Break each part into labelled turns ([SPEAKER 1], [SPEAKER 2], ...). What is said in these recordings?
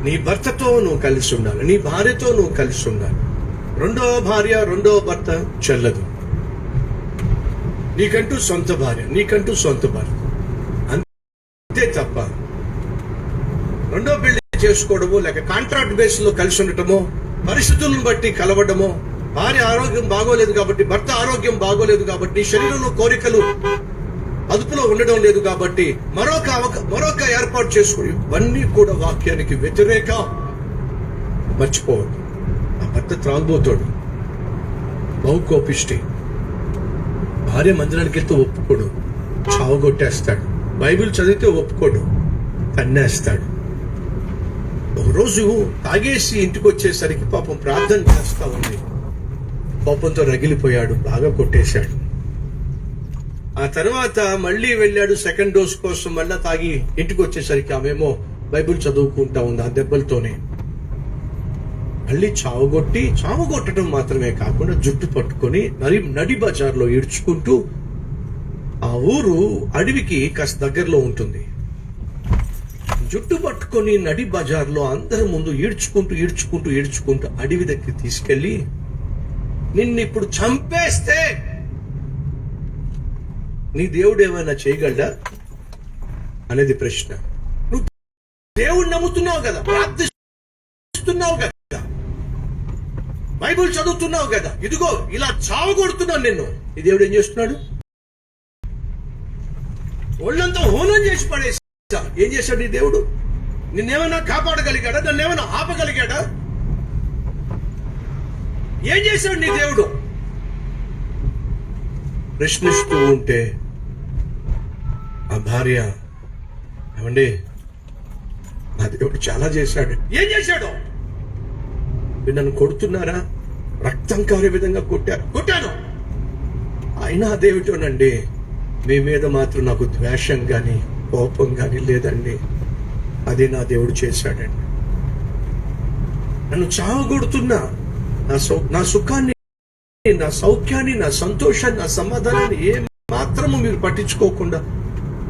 [SPEAKER 1] నీ భర్తతో నువ్వు కలిసి ఉండాలి, నీ భార్యతో నువ్వు కలిసి ఉండాలి. రెండో భార్య రెండో భర్త చెల్లదు. నీకంటూ సొంత భార్య, నీకంటూ సొంత భర్త, అంతే తప్ప రెండో పెళ్లి చేసుకోవడమో లేక కాంట్రాక్ట్ బేస్ లో కలిసి ఉండటమో, పరిస్థితులను బట్టి కలవడమో, భార్య ఆరోగ్యం బాగోలేదు కాబట్టి, భర్త ఆరోగ్యం బాగోలేదు కాబట్టి, శరీరంలో కోరికలు అదుపులో ఉండడం లేదు కాబట్టి మరొక ఏర్పాటు చేసుకో, ఇవన్నీ కూడా వాక్యానికి వ్యతిరేకం. మర్చిపోవద్దు. ఆ భర్త త్రాగుబోతాడు, బహుకోపిష్టి, భార్య మందిరానికి వెళ్తే ఒప్పుకోడు, చావగొట్టేస్తాడు. బైబిల్ చదివితే ఒప్పుకోడు, తన్నేస్తాడు. ఒకరోజు తాగేసి ఇంటికి వచ్చేసరికి పాపం ప్రార్థన చేస్తా ఉంది, కోపంతో రగిలిపోయాడు, బాగా కొట్టేశాడు. ఆ తర్వాత మళ్ళీ వెళ్ళాడు సెకండ్ డోస్ కోసం. మళ్ళా తాగి ఇంటికి వచ్చేసరికి ఆమెమో బైబిల్ చదువుకుంటా ఉంది. ఆ దెబ్బలతోనే మళ్ళీ చావగొట్టడం మాత్రమే కాకుండా జుట్టు పట్టుకొని నడి బజార్లో ఈడ్చుకుంటూ, ఆ ఊరు అడవికి కాస్త దగ్గరలో ఉంటుంది, జుట్టు పట్టుకొని నడి బజార్లో అందరి ముందు ఈడ్చుకుంటూ అడవి దగ్గర తీసుకెళ్లి, నిన్నిప్పుడు చంపేస్తే నీ దేవుడు ఏమైనా చేయగలడా అనేది ప్రశ్న. నువ్వు దేవుడు నమ్ముతున్నావు కదా, ప్రార్థిస్తున్నావు కదా, బైబిల్ చదువుతున్నావు కదా, ఇదిగో ఇలా చావగొడుతున్నాను నిన్ను. ఈ దేవుడు ఏం చేస్తున్నాడు? ఒళ్ళంతా హోనం చేసి పడేసా. ఏం చేశాడు నీ దేవుడు? నిన్నేమైనా కాపాడగలిగాడా? నన్నేమైనా ఆపగలిగాడా? ఏం చేశాడు నీ దేవుడు? ప్రశ్నిస్తూ ఉంటే ఆ భార్య, ఏమండి నా దేవుడు చాలా చేశాడు. ఏం చేశాడు? మీరు నన్ను కొడుతున్నారా? రక్తం కారే విధంగా కొట్టాను. అయినా అదేమిటోనండి, మీ మీద మాత్రం నాకు ద్వేషం గాని కోపం గాని లేదండి. అదే నా దేవుడు చేశాడండి. నన్ను చావగొడుతున్నా, నా సుఖాన్ని, నా సౌఖ్యాన్ని, నా సంతోషాన్ని, నా సమాధానాన్ని ఏ మాత్రము మీరు పట్టించుకోకుండా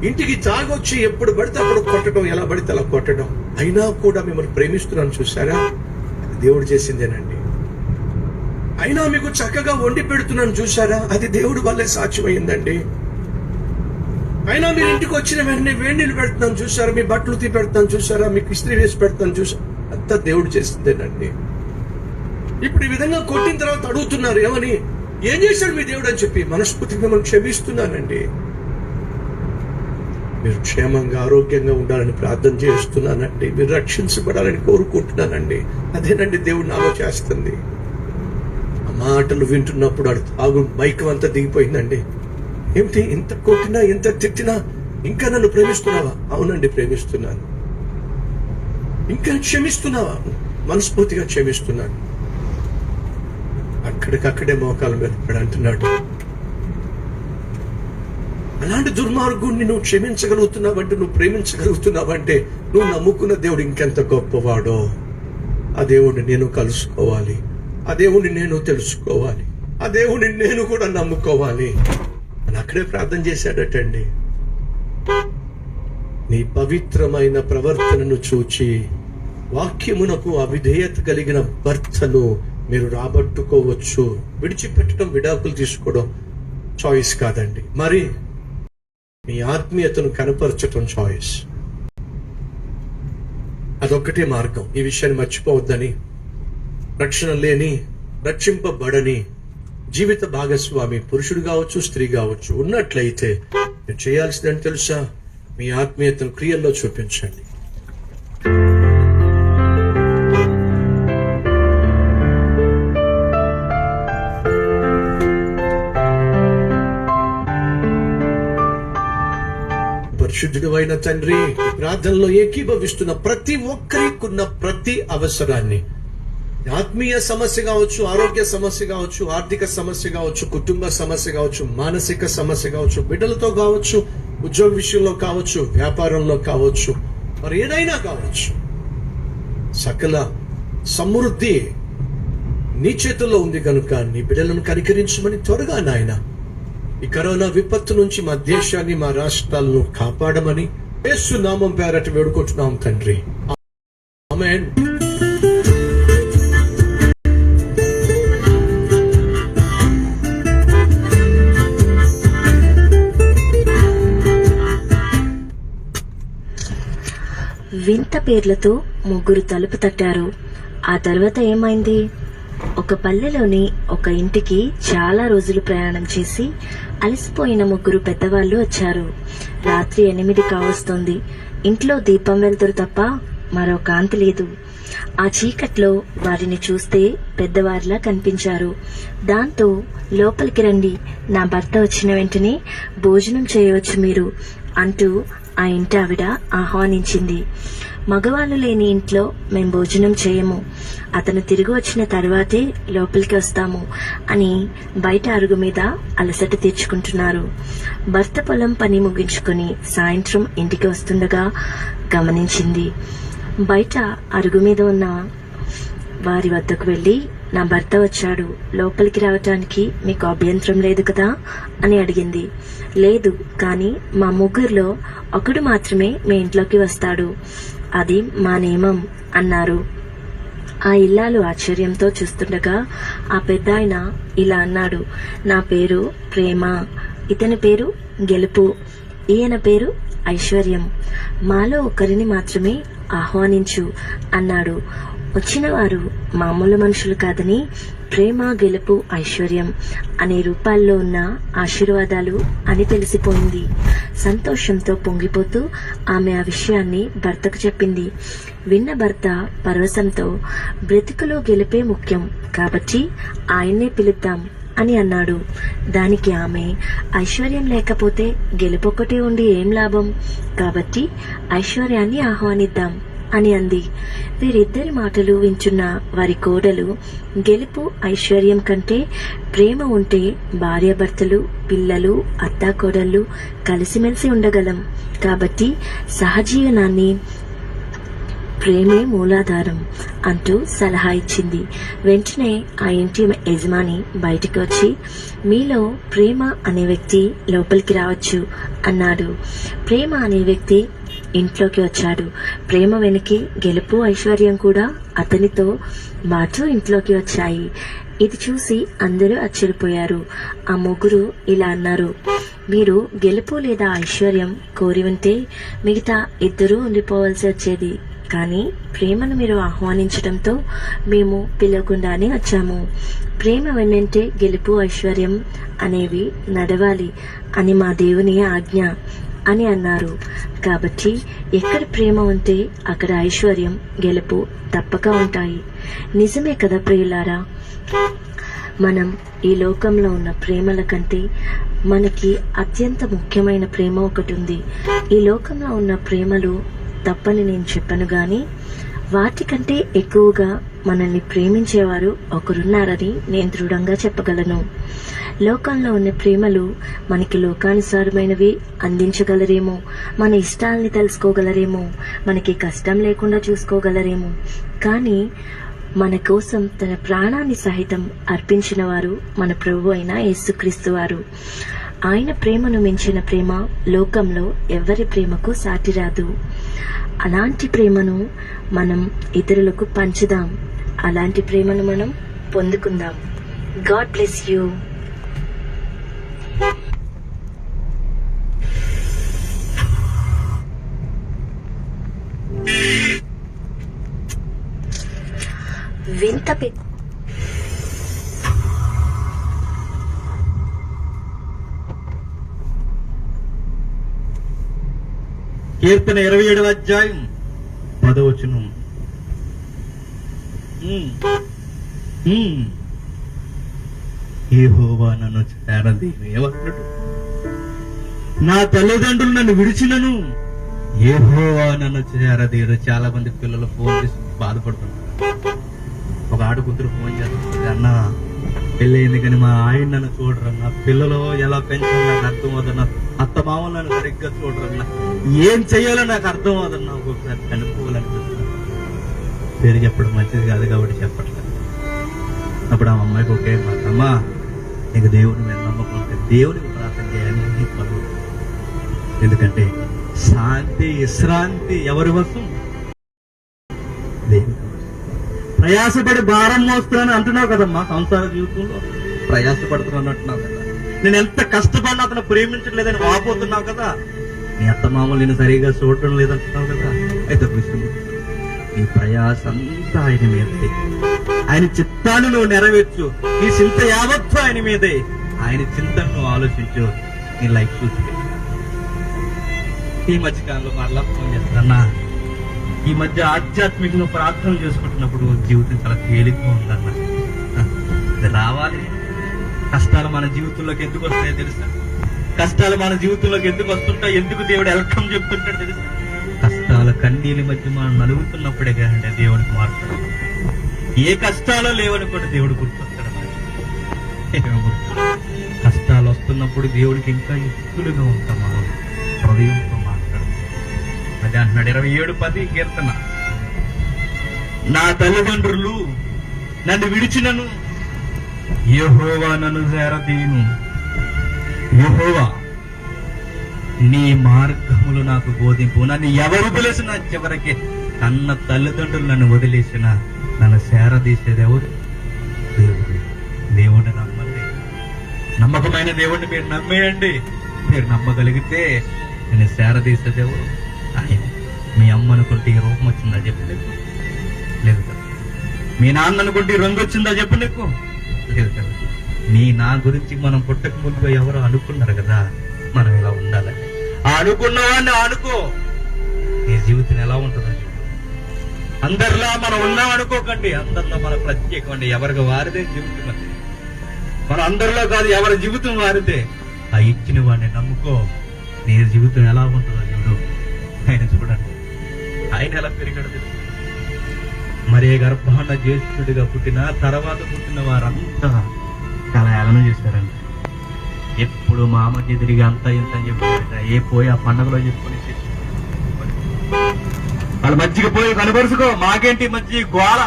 [SPEAKER 1] ఇంటికి తాగొచ్చి ఎప్పుడు పడితే అప్పుడు కొట్టడం, ఎలా పడితే అలా కొట్టడం, అయినా కూడా మిమ్మల్ని ప్రేమిస్తున్నాను చూసారా, అది దేవుడు చేసిందేనండి. అయినా మీకు చక్కగా వండి పెడుతున్నాను చూసారా, అది దేవుడు వల్లే సాధ్యమైందండి. అయినా మీరు ఇంటికి వచ్చిన వెంటనే వేడి నీళ్ళు పెడుతున్నాను చూసారా, మీ బట్టలు తీ పెడతాను చూసారా, మీకు ఇస్త్రీ వేసి పెడతాను చూసారా, అంతా దేవుడు చేసిందేనండి. ఇప్పుడు ఈ విధంగా కొట్టిన తర్వాత అడుగుతున్నారు ఏమని, ఏం చేశాడు మీ దేవుడు అని చెప్పి. మనస్ఫూర్తిగా మిమ్మల్ని క్షమిస్తున్నానండి, మీరు క్షేమంగా ఆరోగ్యంగా ఉండాలని ప్రార్థన చేస్తున్నానండి, మీరు రక్షించబడాలని కోరుకుంటున్నానండి. అదేనండి దేవుడు నాలో చేస్తుంది. ఆ మాటలు వింటున్నప్పుడు తాగు మైకం అంతా దిగిపోయిందండి. ఏమిటి, ఇంత కొట్టినా ఎంత తిట్టినా ఇంకా నన్ను ప్రేమిస్తున్నావా? అవునండి ప్రేమిస్తున్నాను. ఇంకా క్షమిస్తున్నావా? మనస్ఫూర్తిగా క్షమిస్తున్నాను. అక్కడికక్కడే మోకాల మీద పడి అంటున్నాడు, అలాంటి దుర్మార్గుడిని నువ్వు క్షమించగలుగుతున్నావంటే, నువ్వు ప్రేమించగలుగుతున్నావంటే, నువ్వు నమ్ముకున్న దేవుడు ఇంకెంత గొప్పవాడో. ఆ దేవుడిని నేను కలుసుకోవాలి, ఆ దేవుడిని నేను తెలుసుకోవాలి, ఆ దేవుడిని నేను కూడా నమ్ముకోవాలి అని అక్కడే ప్రార్థన చేశాడటండి. నీ పవిత్రమైన ప్రవర్తనను చూచి వాక్యమునకు అవిధేయత కలిగిన భర్తను మీరు రాబట్టుకోవచ్చు. విడిచిపెట్టడం, విడాకులు తీసుకోవడం చాయిస్ కాదండి. మరి మీ ఆత్మీయతను కనపరచటం చాయిస్. అదొక్కటే మార్గం. ఈ విషయాన్ని మర్చిపోవద్దని, రక్షణ లేని, రక్షింపబడని జీవిత భాగస్వామి పురుషుడు కావచ్చు, స్త్రీ కావచ్చు ఉన్నట్లయితే మీరు చేయాల్సిందని తెలుసా? మీ ఆత్మీయతను క్రియల్లో చూపించండి. పరిశుద్ధుడు అయిన తండ్రి, ప్రార్థనలో ఏకీభవిస్తున్న ప్రతి ఒక్కరికున్న ప్రతి అవసరాన్ని, ఆత్మీయ సమస్య కావచ్చు, ఆరోగ్య సమస్య కావచ్చు, ఆర్థిక సమస్య కావచ్చు, కుటుంబ సమస్య కావచ్చు, మానసిక సమస్య కావచ్చు, బిడ్డలతో కావచ్చు, ఉద్యోగ విషయంలో కావచ్చు, వ్యాపారంలో కావచ్చు, మరి ఏదైనా కావచ్చు, సకల సమృద్ధి నీ చేతుల్లో ఉంది కనుక నీ బిడ్డలను కనికరించమని త్వరగా నాయన ఈ కరోనా విపత్తు నుంచి మా దేశాన్ని, మా రాష్ట్రాలను కాపాడమని యేసు నామం పేరట వేడుకుంటున్నాం తండ్రి. ఆమేన్.
[SPEAKER 2] వింత పేర్లతో ముగ్గురు తలుపు తట్టారు. ఆ తర్వాత ఏమైంది? ఒక పల్లెలోని ఒక ఇంటికి చాలా రోజులు ప్రయాణం చేసి అలసిపోయిన ముగ్గురు పెద్దవాళ్లు వచ్చారు. రాత్రి 8 కావస్తోంది. ఇంట్లో దీపం వెలుతురు తప్ప మరో కాంతి లేదు. ఆ చీకట్లో వారిని చూస్తే పెద్దవారిలా కనిపించారు. దాంతో లోపలికి రండి, నా భర్త వచ్చిన వెంటనే భోజనం చేయవచ్చు మీరు అంటూ ఆ ఇంటి ఆవిడ ఆహ్వానించింది. మగవాళ్ళు లేని ఇంట్లో మేం భోజనం చేయము, అతను తిరిగి వచ్చిన తర్వాతే లోపలికి వస్తాము అని బయట అరుగు మీద అలసట తీర్చుకుంటున్నారు. భర్త పొలం పని ముగించుకుని సాయంత్రం ఇంటికి వస్తుండగా గమనించింది. బయట అరుగు మీద ఉన్న వారి వద్దకు వెళ్లి, నా భర్త వచ్చాడు, లోపలికి రావటానికి మీకు అభ్యంతరం లేదు కదా అని అడిగింది. లేదు, కానీ మా ముగ్గురులో ఒకడు మాత్రమే మీ ఇంట్లోకి వస్తాడు, అది మా నియమం అన్నారు. ఆ ఇల్లాలు ఆశ్చర్యంతో చూస్తుండగా ఆ పెద్దాయన ఇలా అన్నాడు, నా పేరు ప్రేమ, ఇతని పేరు గెలుపు, ఈయన పేరు ఐశ్వర్యం. మాలో ఒకరిని మాత్రమే ఆహ్వానించు అన్నాడు. వచ్చిన వారు మామూలు మనుషులు కాదని ప్రేమ, గెలుపు, ఐశ్వర్యం అనే రూపాల్లో ఉన్న ఆశీర్వాదాలు అని తెలిసిపోయింది. సంతోషంతో పొంగిపోతూ ఆమె ఆ విషయాన్ని భర్తకు చెప్పింది. విన్న భర్త పరవశంతో, బ్రతుకులో గెలిపే ముఖ్యం కాబట్టి ఆయన్నే పిలుద్దాం అని అన్నాడు. దానికి ఆమె, ఐశ్వర్యం లేకపోతే గెలుపొక్కటే ఉండి ఏం లాభం, కాబట్టి ఐశ్వర్యాన్ని ఆహ్వానిద్దాం అని అంది. వీరిద్దరి మాటలు వింటున్న వారి కోడలు, గెలుపు ఐశ్వర్యం కంటే ప్రేమ ఉంటే భార్యాభర్తలు, పిల్లలు, అత్తాకోడళ్ళు కలిసిమెలిసి ఉండగలం, కాబట్టి సహజీవనాన్ని ప్రేమే మూలాధారం అంటూ సలహా ఇచ్చింది. వెంటనే ఆ ఇంటి యజమాని బయటికి వచ్చి, మీలో ప్రేమ అనే వ్యక్తి లోపలికి రావచ్చు అన్నాడు. ప్రేమ అనే వ్యక్తి ఇంట్లోకి వచ్చాడు. ప్రేమ వెనక్కి గెలుపు, ఐశ్వర్యం కూడా అతనితో పాటు ఇంట్లోకి వచ్చాయి. ఇది చూసి అందరూ ఆశ్చర్యపోయారు. ఆ ముగ్గురు ఇలా అన్నారు, మీరు గెలుపు లేదా ఐశ్వర్యం కోరి ఉంటే మిగతా ఇద్దరూ ఉండిపోవాల్సి వచ్చేది, కానీ ప్రేమను మీరు ఆహ్వానించడంతో మేము పిలవకుండానే వచ్చాము. ప్రేమ వెన్నంటే గెలుపు, ఐశ్వర్యం అనేవి నడవాలి అని మా దేవుని ఆజ్ఞ అని అన్నారు. కాబట్టి ఎక్కడ ప్రేమ ఉంటే అక్కడ ఐశ్వర్యం, గెలుపు తప్పక ఉంటాయి. నిజమే కదా ప్రియులారా? మనం ఈ లోకంలో ఉన్న ప్రేమల కంటే మనకి అత్యంత ముఖ్యమైన ప్రేమ ఒకటి ఉంది. ఈ లోకంలో ఉన్న ప్రేమలు తప్పని నేను చెప్పను, గాని వాటికంటే ఎక్కువగా మనల్ని ప్రేమించేవారు ఒకరున్నారని నేను దృఢంగా చెప్పగలను. లోకంలో ఉన్న ప్రేమలు మనకి లోకానుసారమైనవి అందించగలరేమో, మన ఇష్టాలని తెలుసుకోగలరేమో, మనకి కష్టం లేకుండా చూసుకోగలరేమో, కానీ మన కోసం తన ప్రాణాన్ని సహితం అర్పించిన వారు మన ప్రభు అయిన యేసుక్రీస్తు వారు. ఆయన ప్రేమను మించిన ప్రేమ లోకంలో ఎవరి ప్రేమకు సాటిరాదు. అలాంటి ప్రేమను మనం ఇతరులకు పంచుదాం, అలాంటి ప్రేమను మనం పొందుకుందాం. God bless you. వింత
[SPEAKER 3] కీర్తన 27వ అధ్యాయం 10వ వచనం. యెహోవా నన్ను చేరదీయమన్నాడు, నా తల్లిదండ్రులు నన్ను విడిచినను యెహోవా నన్ను చేరదీయడు. చాలా మంది పిల్లలు ఫోన్ చేసి బాధపడుతున్నారు. ఒక ఆడ కూతురు ఫోన్ చేస్తుంది, అన్న పెళ్ళయింది కానీ మా ఆయన నన్ను చూడరన్నా, పిల్లలు ఎలా పెంచాలో నాకు అర్థం అవుదన్నా, అత్త మామూలు నన్ను సరిగ్గా చూడరన్నా, ఏం చెయ్యాలో నాకు అర్థం అవుదన్నా, ఒక్కొక్కసారి చనిపోవాలనిపిస్తున్నా. పేరు చెప్పడం మంచిది కాదు కాబట్టి చెప్పట్లేదు. అప్పుడు ఆ అమ్మాయికి ఒకే మాట, అమ్మా నీకు దేవుని మీద నమ్మకం ఉంటే దేవునికి ప్రార్థన చేయాలని పనులు. ఎందుకంటే శాంతి విశ్రాంతి ఎవరి వశం? ప్రయాసపడి భారం మోస్తున్నాను అంటున్నావు కదమ్మా. సంసార జీవితంలో ప్రయాసపడుతున్నాను అంటున్నావు కదా. నేను ఎంత కష్టపడినా అతను ప్రేమించట్లేదని వాపోతున్నావు కదా. నీ అత్తమామలు నేను సరిగా చూడటం లేదంటున్నావు కదా. అయితే ఒక విషయం, నీ ప్రయాస అంతా ఆయన మీదే. ఆయన చిత్తాన్ని నువ్వు నెరవేర్చు. నీ చింత యావత్తు ఆయన మీదే. ఆయన చింతను నువ్వు ఆలోచించు. నీ లైఫ్ చూసి ఈ మధ్య కాలంలో మరలా ఫోన్ చేస్తానా. ఈ మధ్య ఆధ్యాత్మికంగా ప్రార్థన చేసుకుంటున్నప్పుడు జీవితం చాలా తేలిగ్గా ఉందన్న. ఇది రావాలి. కష్టాలు మన జీవితంలోకి ఎందుకు వస్తాయో తెలుసా? కష్టాలు మన జీవితంలోకి ఎందుకు వస్తుంటాయి, ఎందుకు దేవుడు వెల్కమ్ చెప్తుంటాడు తెలుసా? కష్టాల కన్నీళ్ళ మధ్య మనం నలుగుతున్నప్పుడే కానీ దేవుడికి మారుతాడు. ఏ కష్టాలు లేవనుకోండి దేవుడు గుర్తొస్తాడు. కష్టాలు వస్తున్నప్పుడు దేవుడికి ఇంకా యుక్తులుగా ఉంటాం. మనం హృదయంతో మాట్లాడు. అది అంటున్నాడు 27:10 కీర్తన. నా తల్లిదండ్రులు నన్ను విడిచినను యెహోవా నన్ను చేరదీను. యెహోవా నీ మార్గములు నాకు బోధింపు. నన్ను ఎవరు వదిలేసిన చివరికి కన్న తల్లిదండ్రులు నన్ను వదిలేసిన నన్ను చేరదీసేది ఎవరు? దేవుడు. దేవుడిని నమ్మండి. నమ్మకమైన దేవుడిని మీరు నమ్మేయండి. మీరు నమ్మగలిగితే నేను చేరదీసేది ఎవరు? ఆయన. మీ అమ్మ అనుకుంటే ఈ రూపం వచ్చిందా చెప్పు నీకు? లేదు కదా. మీ నాన్న అనుకుంటే ఈ రంగు వచ్చిందా చెప్పు నీకు? లేదు కదా. నా గురించి మనం పుట్టక ముందుగా ఎవరో అనుకున్నారు కదా మనం ఇలా ఉండాలని. ఆ అనుకున్నవాడిని అనుకో. నీ జీవితం ఎలా ఉంటుందో చూడు. అందరిలా మనం ఉన్నాం అనుకోకండి. అందరిలో మన ప్రత్యేకమండి. ఎవరికి వారిదే జీవితం అది. మన అందరిలో కాదు, ఎవరి జీవితం వారిదే. ఆ ఇచ్చిన వాడిని నమ్ముకో. నీ జీవితం ఎలా ఉంటుందో చూడు. ఆయన చూడండి, ఆయన ఎలా పెరిగాడు తెలుసు. మరే గర్భాన జ్యేష్ఠుడిగా పుట్టిన తర్వాత పుట్టిన వారంతా చాలా ఏలనం చేశారండి. ఎప్పుడు మా అమ్మకి తిరిగి అంతా ఇంత అని చెప్పారట. ఏ పోయి ఆ పండుగలో చెప్పుకొని వాళ్ళ మధ్యకి పోయి కనబరుచుకో, మాకేంటి మధ్య గోళ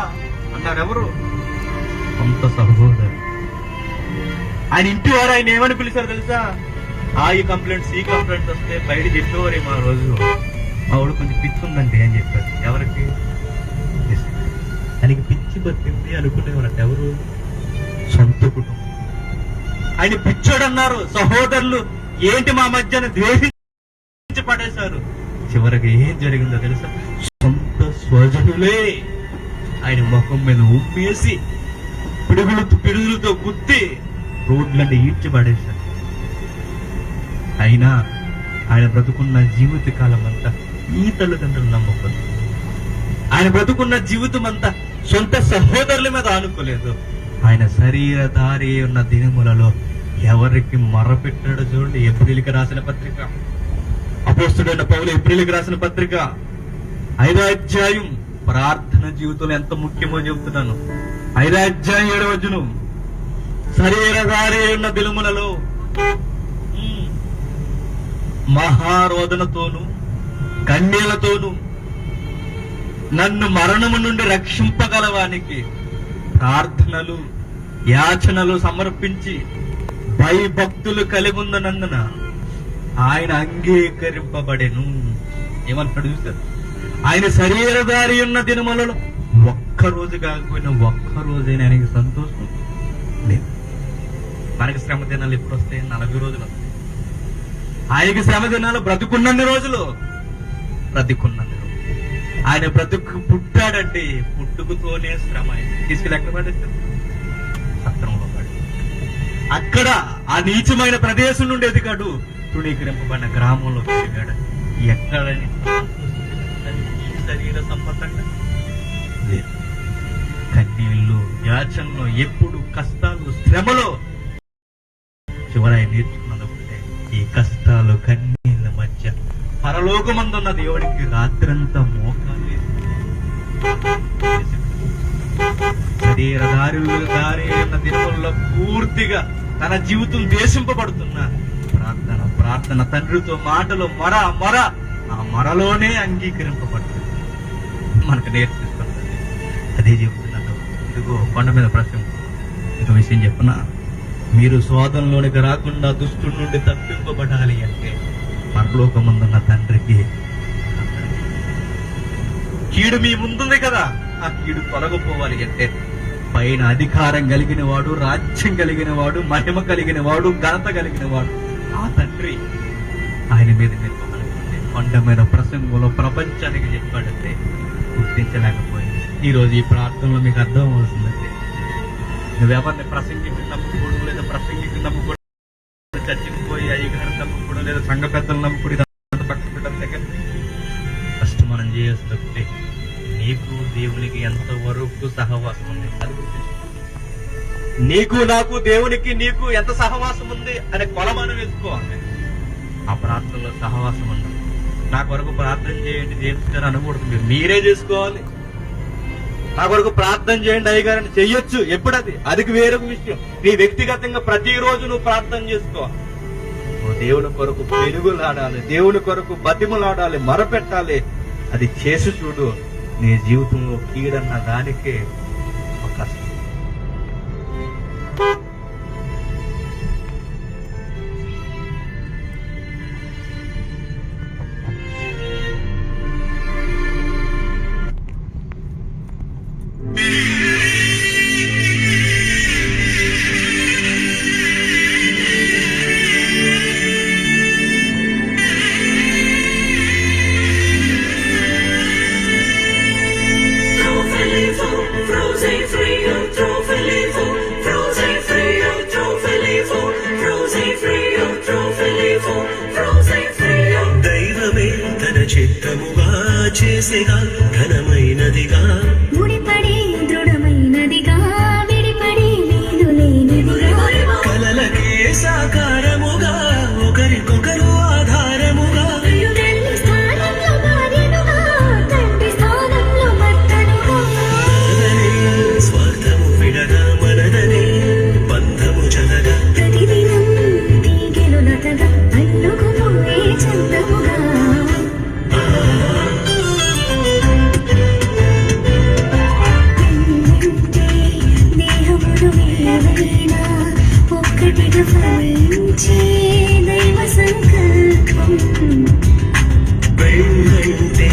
[SPEAKER 3] అన్నారు. ఎవరు? సొంత సహోదరు. ఆయన ఇంటి వారు ఆయన ఏమని పిలిచారు తెలుసా? ఈ కంప్లైంట్స్ ఈ కంప్లైంట్స్ వస్తే బయట చెప్పేవారు మా రోజు. మా వాడు కొంచెం పిచ్చి ఉందండి అని చెప్పారు. ఎవరికి? ఆయనకి పిచ్చి పట్టింది అనుకునేవారంట. ఎవరు? సొంత కుటుంబం. ఆయన పిచ్చోడు అన్నారు. సహోదరులు ఏంటి మా మధ్యన ద్వేషించి పడేశారు. చివరికి ఏం జరిగిందో తెలుసా? సొంత స్వజనులే ఆయన ముఖం మీద ఉమ్మేసి పిడుగులతో గుద్ది రోడ్లంటే ఈడ్చి పడేశారు. అయినా ఆయన బ్రతుకున్న జీవిత కాలం అంతా ఈ తల్లిదండ్రులు నమ్మకం. ఆయన బ్రతుకున్న జీవితం అంతా సొంత సహోదరుల మీద ఆనుకోలేదు. ఆయన శరీరధారి ఉన్న దినములలో ఎవరికి మొరపెట్టాడో చూడండి. ఏప్రిల్కి రాసిన పత్రిక, అపోస్తుడైన పౌలు ఏప్రిల్కి రాసిన పత్రిక 5వ అధ్యాయం. ప్రార్థన జీవితంలో ఎంత ముఖ్యమో చెబుతున్నాను. 5వ అధ్యాయం 7వ వచనం. శరీరధారి ఉన్న దినములలో మహారోదనతోను కన్యలతోను నన్ను మరణము నుండి రక్షింపగలవానికి ప్రార్థనలు యాచనలు సమర్పించి భయభక్తులు కలిగి ఉన్ననందున ఆయన అంగీకరింపబడెను. ఏమంటాడు చూసారు? ఆయన శరీరధారి ఉన్న దినములలో ఒక్కరోజు కాకపోయినా ఒక్కరోజైనా ఆయనకి సంతోషం లేదు. మనకి శ్రమ దినాలు ఎప్పుడు వస్తాయి? 40 రోజులు వస్తాయి. ఆయనకి శ్రమ దినాలు బ్రతుకున్నన్ని రోజులు. ఆయన బ్రతుకు పుట్టాడంటే పుట్టుకుతోనే శ్రమ. తీసుకెళ్ళి ఎక్కడ పడేస్తారు? సత్రంలో పడి. అక్కడ ఆ నీచమైన ప్రదేశం నుండి ఎదిగాడు. తృణీకరింపబడిన గ్రామంలో ఎదిగాడు. ఎక్కడ శరీర సంబంధంగా లేదు. కన్నీళ్ళు యాచనలో ఎప్పుడు కష్టాలు శ్రమలో చివరి నేర్చుకున్నది ఒకటే. ఈ కష్టాలు కన్నీళ్ళ మధ్య పరలోకమందున్న దేవుడికి రాత్రంతా మోకాలు శరీరధారి ఉన్న దినములలో పూర్తిగా తన జీవితం దేశింపబడుతున్న ప్రార్థన తండ్రితో మాటలు మొర ఆ మొరలోనే అంగీకరింపబడుతుంది. మనకు నేర్పిస్తుంది. అదే చెబుతున్నాను. ఇదిగో కొండ మీద ప్రసంగం. ఇంకో విషయం చెప్పనా? మీరు శోధనలోనికి రాకుండా దుష్టుడి నుండి తప్పింపబడాలి అంటే పరలోకమందున్న తండ్రికి కీడు మీ ముందుంది కదా, ఆ కీడు తొలగిపోవాలి అంటే పైన అధికారం కలిగిన వాడు, రాజ్యం కలిగిన వాడు, మహిమ కలిగిన వాడు, ఘనత కలిగిన వాడు ఆ తండ్రి ఆయన మీద నిర్వహించే కొండమైన ప్రసంగంలో ప్రపంచానికి చెప్పాడంటే గుర్తించలేకపోయింది. ఈ రోజు ఈ ప్రార్థనలో మీకు అర్థం అవుతుందంటే నువ్వెవరిని ప్రసంగికి నమ్ముకోవడం లేదా ప్రసంగికి నమ్ముకోవడం, చర్చికి పోయి అయ్యగారిని నమ్ముకోవడం లేదా సంఘ పెద్దలు నమ్ముకోవడం పక్కన పెట్టడం దగ్గర ఫస్ట్ మనం చేయాల్సిందంటే నీకు దేవునికి ఎంతవరకు సహవాసం ఉంది అది గుర్తించు. నీకు నాకు దేవునికి నీకు ఎంత సహవాసం ఉంది అనే కొలమానం వేసుకోవాలి. ఆ ప్రార్థనలో సహవాసం ఉంది. నా కొరకు ప్రార్థన చేయండి చేస్తారు అనకూడదు, మీరే చేసుకోవాలి. నా కొరకు ప్రార్థన చేయండి అయ్యగారని చెయ్యొచ్చు, ఎప్పుడది అది వేరొక విషయం. నీ వ్యక్తిగతంగా ప్రతిరోజు నువ్వు ప్రార్థన చేసుకోవాలి. నువ్వు దేవుని కొరకు పెరుగులాడాలి, దేవుని కొరకు బతిమలాడాలి, మొరపెట్టాలి. అది చేసి చూడు, నీ జీవితంలో కీడన్న దానికే అవకాశం.
[SPEAKER 4] దైవమే తన చిత్తముగా చేసేగా ఘనమైనదిగా
[SPEAKER 5] ముడిపడి దృఢమైనదిగా విడిపడి వీలు లేనిదిగా
[SPEAKER 4] కలలకే సాకారముగా ఒకరికొకరు ఆధారముగా
[SPEAKER 5] తల్లి స్థానంలో భార్యనుగా తండ్రి స్థానంలో భర్తనుగా
[SPEAKER 4] మనదనే స్వార్థము విడగా మనదనే బంధము జలగా
[SPEAKER 5] ప్రతిదినం తీగెలు లతగా అల్లుకుపోయే చందముగా పెళ్ళంటే దేహములు వేరైనా ఒక్కటిగా ఫలించే దైవ సంకల్పం
[SPEAKER 4] పెళ్ళంటే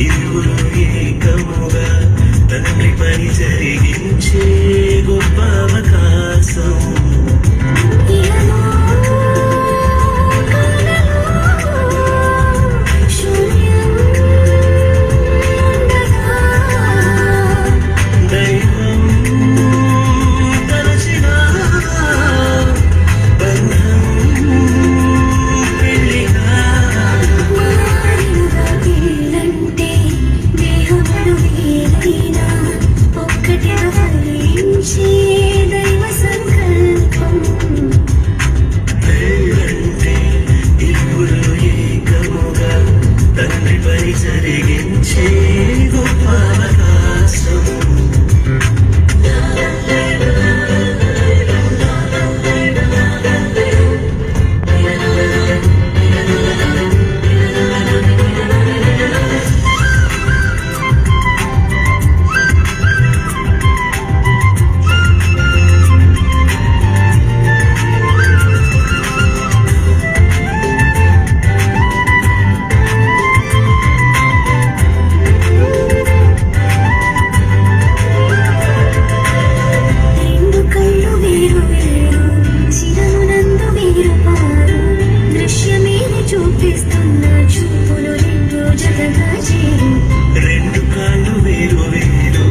[SPEAKER 4] ఇరువురు ఏకముగా తండ్రి పని జరిగించే గొప్ప అవకాశం
[SPEAKER 5] ఇహలో కాలలో శూన్యం ఉండగా
[SPEAKER 4] దైవం తలచిన బంధం పెళ్ళిగా
[SPEAKER 5] మారినగా పెళ్ళంటే దేహములు వేరైనా ఒక్కటిగా ఫలించే దైవ సంకల్పం
[SPEAKER 4] పెళ్ళంటే ఇరువురు ఏకముగా తండ్రి పని జరిగించే గొప్ప అవకాశం
[SPEAKER 5] రెండు కళ్ళు వేరు వేరు చిరమునందు వేరుపారు దృశ్యమేని చూపిస్తున్న చూపులు రెండు జతగా చేరు
[SPEAKER 4] రెండు కాళ్ళు వేరు వేరు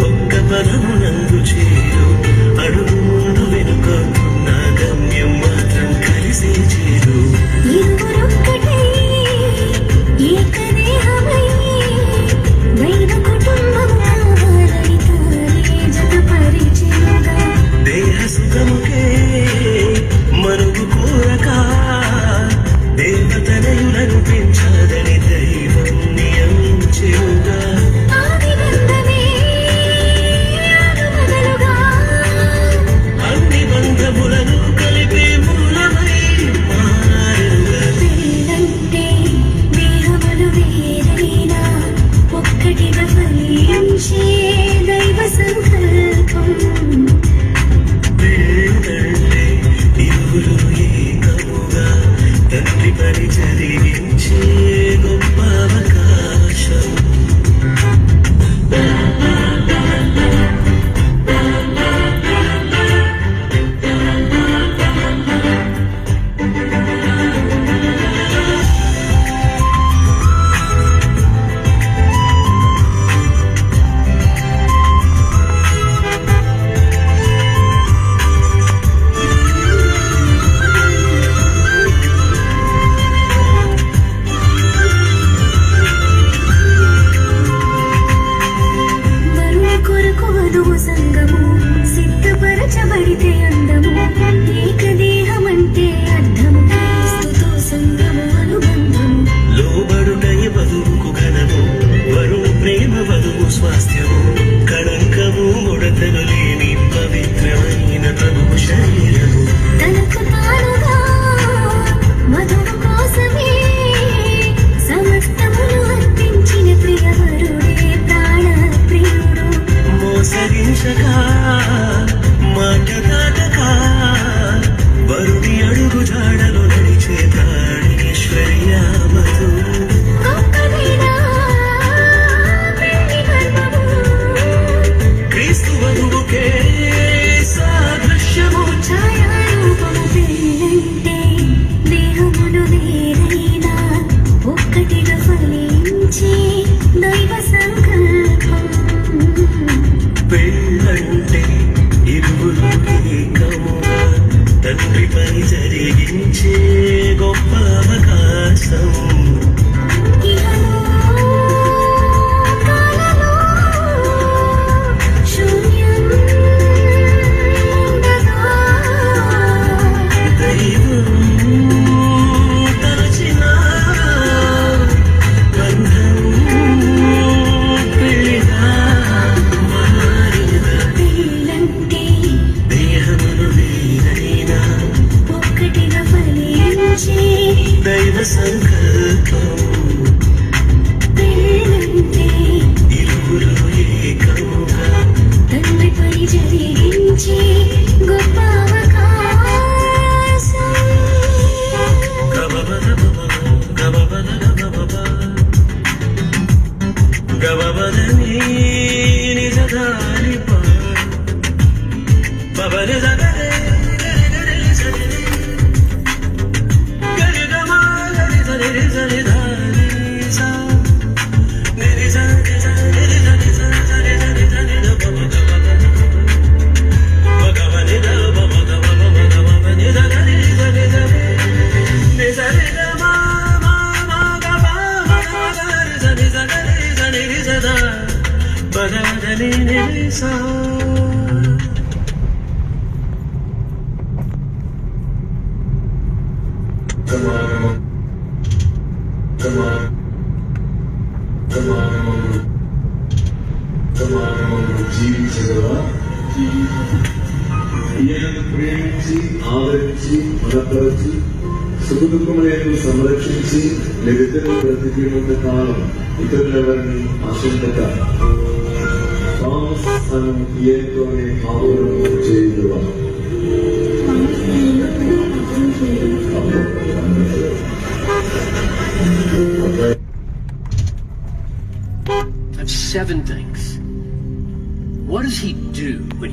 [SPEAKER 4] ఒక్క పదము నందు చేరు అడుగు ముందు వెనుకకున్న గమ్యం మాత్రం కలిసి చేరు
[SPEAKER 5] ఇరువురొక్కటై ఏకదేహమై దైవ కుటుంబం కావాలని తానే జతపరిచెనుగా
[SPEAKER 4] దేహ సుఖముకే మనుగు కోరక దేవతనయులను పెంచాదని దైవం నియమించెనుగా
[SPEAKER 5] ఆదిబంధమే ఆనుమగలుగా
[SPEAKER 4] అన్ని బంధములను కలిపే మూలమై మారుగా
[SPEAKER 5] పెళ్ళంటే దేహములు వేరైనా ఒక్కటిగా ఫలించే దైవ సంకల్పం
[SPEAKER 4] పెళ్ళంటే ఇరువురు ఏకముగా తండ్రి పని జరిగించే గొప్ప అవకాశం
[SPEAKER 5] ఫలించే
[SPEAKER 4] దైవ సంకల్పం
[SPEAKER 5] పెళ్ళంటే
[SPEAKER 4] ఇరువురు ఏకముగా
[SPEAKER 5] తండ్రి పని జరిగించే గొప్ప అవకాశం
[SPEAKER 4] గబబద గబబద గబబదని నిజదాని పవన జగరే గరిగమా గరి జరి జరి ధారి సా నిరి జరి జరి జరి జరి జరి జరి భగవని దవ భగవని జరి జరి జరి నిజరి గమా మా గబా భగవని జరి జరి జరి జరి భగవని నిరి సా
[SPEAKER 6] జీవించగలవా? ఈయనను ప్రేమించి ఆదరించి బలపరిచి సుఖదుఖములను సంరక్షించి నిరంతరం బ్రతికినంత కాలం ఇతరులెవరిని ఆశించక తాను తను ఈయనతోనే కాపురం చేయి